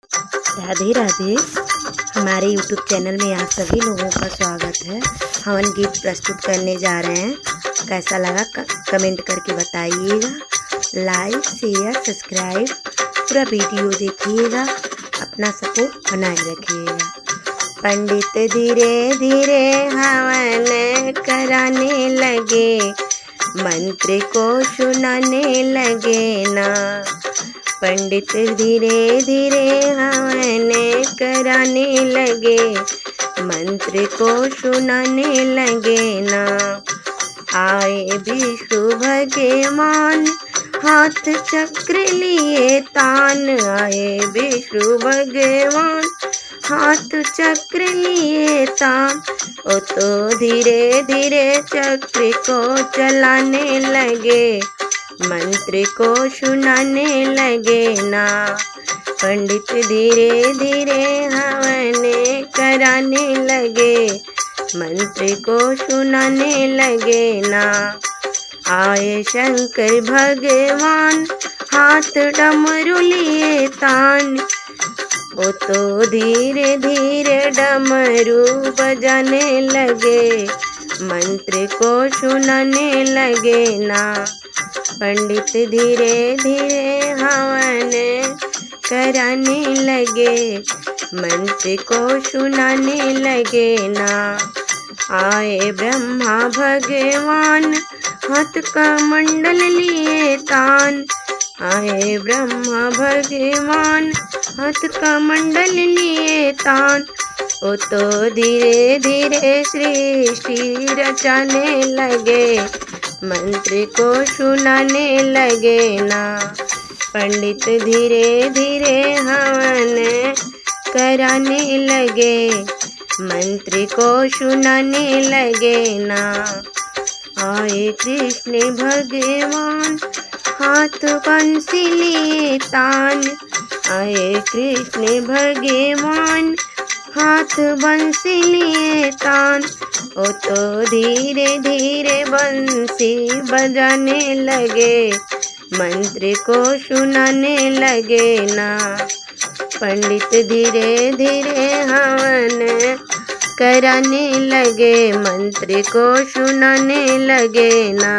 राधे राधे। हमारे YouTube channel में आप सभी लोगों का स्वागत है। हवन गीत प्रस्तुत करने जा रहे हैं। कैसा लगा कमेंट करके बताइएगा। लाइक शेयर सब्सक्राइब पूरा वीडियो देखिएगा। अपना सपोर्ट बनाए रखिएगा। पंडित धीरे धीरे हवन कराने लगे, मंत्र को सुनाने लगे ना। पंडित धीरे धीरे हवन कराने लगे, मंत्र को सुनाने लगे ना। आए विष्णु भगवान हाथ चक्र लिए तान, आए विष्णु भगवान हाथ चक्र लिए तान। ओ तो धीरे धीरे चक्र को चलाने लगे, मंत्र को सुनाने लगे ना। पंडित धीरे धीरे हवन कराने लगे, मंत्र को सुनाने लगे ना। आए शंकर भगवान हाथ डमरू लिए तान, ओ तो धीरे धीरे डमरू बजाने लगे, मंत्र को सुनाने लगे ना। पंडित धीरे धीरे हवन कराने लगे, मंत्र को सुनाने लगे ना। आए ब्रह्मा भगवान हाथ कमंडल लिए तान, आए ब्रह्मा भगवान हाथ कमंडल लिए तान। ओ तो धीरे धीरे सृष्टि रचाने लगे, मंत्र को सुनाने लगे ना। पंडित धीरे धीरे हवन कराने लगे, मंत्र को सुनाने लगे ना। आए कृष्ण भगवान हाथ बंसी लिए तान, आए कृष्ण भगवान हाथ बंसी लिए तान। ओ तो धीरे धीरे बंसी बजाने लगे, मंत्र को सुनाने लगे ना। पंडित धीरे धीरे हवन कराने लगे, मंत्र को सुनाने लगे ना।